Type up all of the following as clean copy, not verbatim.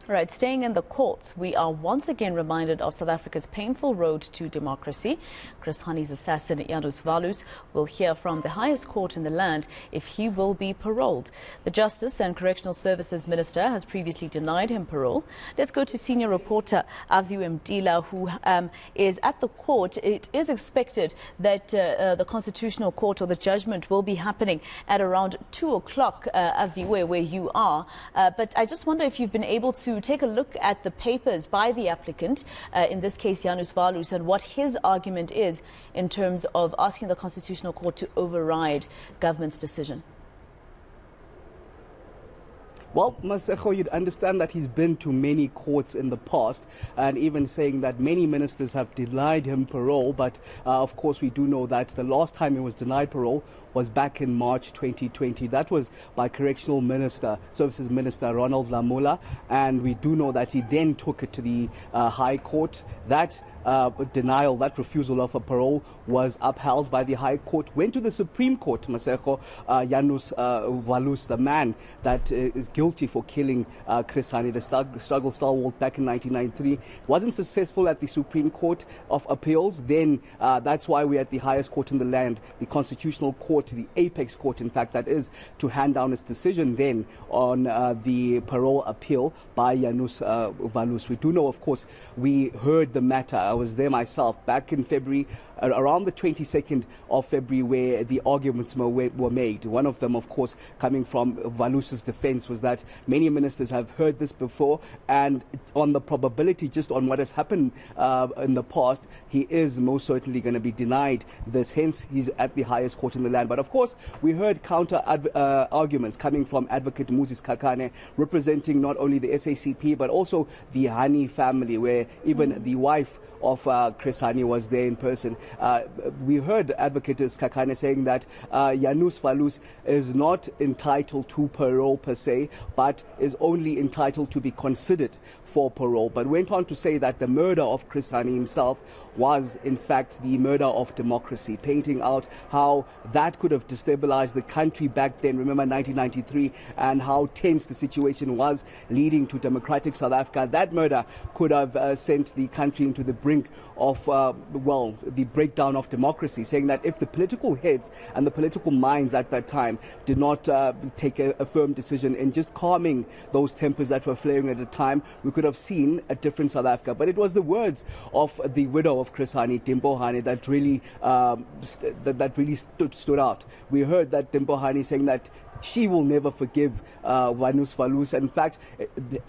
Right, staying in the courts, we are once again reminded of South Africa's painful road to democracy. Chris Hani's assassin, Janusz Walus, will hear from the highest court in the land if he will be paroled. The Justice and Correctional Services Minister has previously denied him parole. Let's go to senior reporter Aviwe Mtila, who is at the court. It is expected that the Constitutional Court or the judgment will be happening at around 2 o'clock, Aviwe, where you are. But I just wonder if you've been able to take a look at the papers by the applicant, in this case Janusz Walus, and what his argument is in terms of asking the Constitutional Court to override government's decision. Well, Maseko, you'd understand that he's been to many courts in the past, and even saying that many ministers have denied him parole. But of course, we do know that the last time he was denied parole was back in March 2020. That was by Correctional Services Minister Ronald Lamola, and we do know that he then took it to the High Court. That denial, that refusal of a parole was upheld by the High Court, went to the Supreme Court. Maseko, Janusz Walus, the man that is guilty for killing Chris Hani, the struggle stalwart back in 1993, wasn't successful at the Supreme Court of Appeals. Then that's why we're at the highest court in the land, the Constitutional Court, the apex court, in fact, that is, to hand down its decision then on the parole appeal by Janusz Walus. We do know, of course, we heard the matter. I was there myself back in February, around the 22nd of February, where the arguments were made. One of them, of course, coming from Walus's defense, was that many ministers have heard this before, and on the probability, just on what has happened in the past, he is most certainly going to be denied this. Hence, he's at the highest court in the land. But of course, we heard counter arguments coming from Advocate Moses Kakane, representing not only the SACP but also the Hani family, where even the wife of Chris Hani was there in person. We heard Advocate Kakane saying that Janusz Walus is not entitled to parole per se, but is only entitled to be considered for parole, but went on to say that the murder of Chris Hani himself was in fact the murder of democracy, painting out how that could have destabilized the country back then. Remember 1993, and how tense the situation was leading to democratic South Africa. That murder could have sent the country into the brink of, the breakdown of democracy, saying that if the political heads and the political minds at that time did not take a firm decision in just calming those tempers that were flaring at the time, we could have seen a different South Africa. But it was the words of the widow of Chris Hani, Dimpo Hani, that really stood out. We heard that Dimpo Hani saying that she will never forgive Janusz Walus. In fact,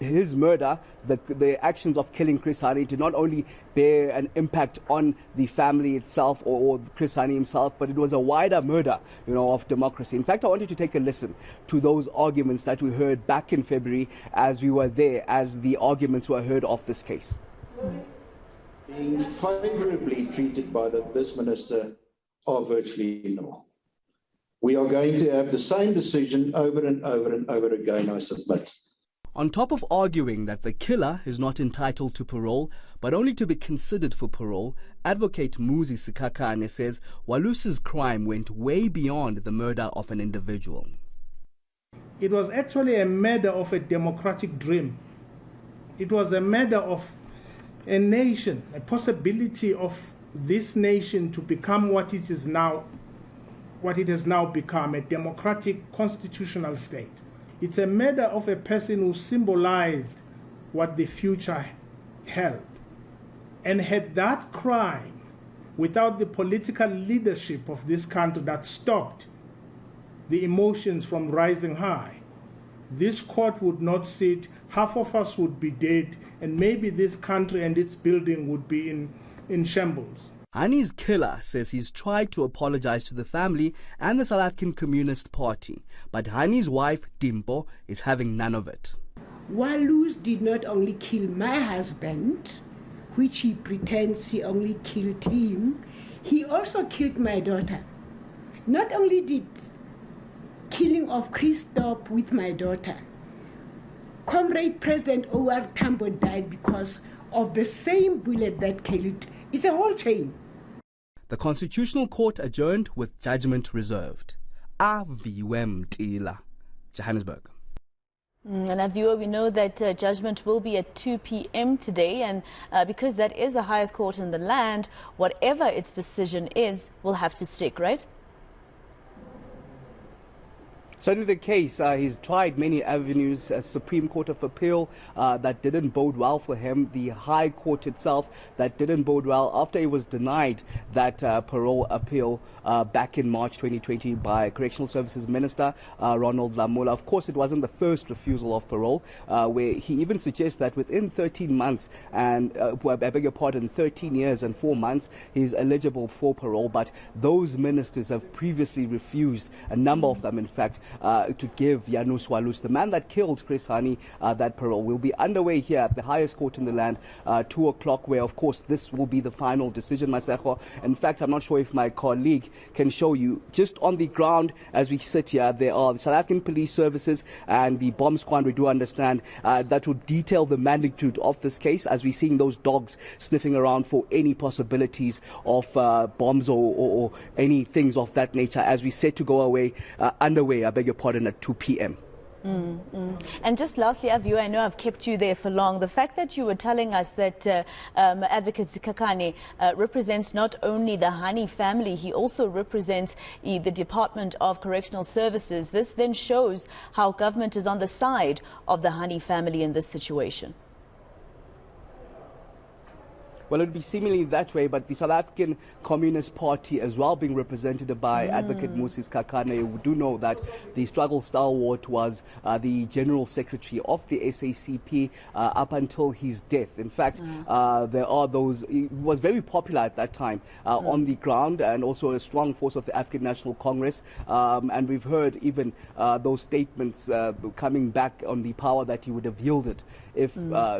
his murder, the actions of killing Chris Hani, did not only bear an impact on the family itself or Chris Hani himself, but it was a wider murder, of democracy. In fact, I want you to take a listen to those arguments that we heard back in February as we were there, as the arguments were heard of this case. Being favourably treated by this minister are virtually nil. We are going to have the same decision over and over and over again, I submit. On top of arguing that the killer is not entitled to parole, but only to be considered for parole, Advocate Moses Kakane says Walus's crime went way beyond the murder of an individual. It was actually a murder of a democratic dream. It was a murder of a nation, a possibility of this nation to become what it has now become, a democratic constitutional state. It's a murder of a person who symbolized what the future held. And had that crime, without the political leadership of this country that stopped the emotions from rising high, this court would not sit, half of us would be dead, and maybe this country and its building would be in shambles. Hani's killer says he's tried to apologize to the family and the South African Communist Party, but Hani's wife, Dimpo, is having none of it. Walus did not only kill my husband, which he pretends he only killed him, he also killed my daughter. Not only did killing of Chris stop with my daughter, Comrade President O.R. Tambo died because of the same bullet that killed. It's a whole chain. The Constitutional Court adjourned with judgment reserved. Aviwe Mtila, Johannesburg. And Aviwe, we know that judgment will be at 2 p.m. today, and because that is the highest court in the land, whatever its decision is will have to stick, right? Certainly the case. He's tried many avenues, Supreme Court of Appeal, that didn't bode well for him. The High Court itself, that didn't bode well after he was denied that parole appeal back in March 2020 by Correctional Services Minister Ronald Lamola. Of course, it wasn't the first refusal of parole, where he even suggests that within 13 months and, I beg your pardon, 13 years and 4 months, he's eligible for parole. But those ministers have previously refused, a number of them in fact, to give Janusz Walus, the man that killed Chris Hani, that parole. Will be underway here at the highest court in the land, 2 o'clock, where of course this will be the final decision, Maseko. In fact, I'm not sure if my colleague can show you, just on the ground as we sit here, there are the South African Police Services and the bomb squad, we do understand, that will detail the magnitude of this case, as we're seeing those dogs sniffing around for any possibilities of bombs or any things of that nature, as we set to go underway, I beg your pardon, at 2 p.m. And just lastly, Aviwe, I know I've kept you there for long. The fact that you were telling us that Advocate Zikakane represents not only the Hani family, he also represents the Department of Correctional Services. This then shows how government is on the side of the Hani family in this situation. Well, it would be seemingly that way, but the South African Communist Party as well being represented by Advocate Moses Kakane. We do know that the struggle stalwart was the General Secretary of the SACP up until his death. In fact, there are those, he was very popular at that time on the ground, and also a strong force of the African National Congress. And we've heard even those statements coming back on the power that he would have yielded if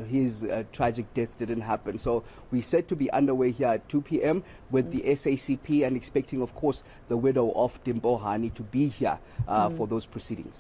his tragic death didn't happen. So we set to be underway here at 2 p.m. with the SACP, and expecting, of course, the widow of Dimbo Hani to be here for those proceedings.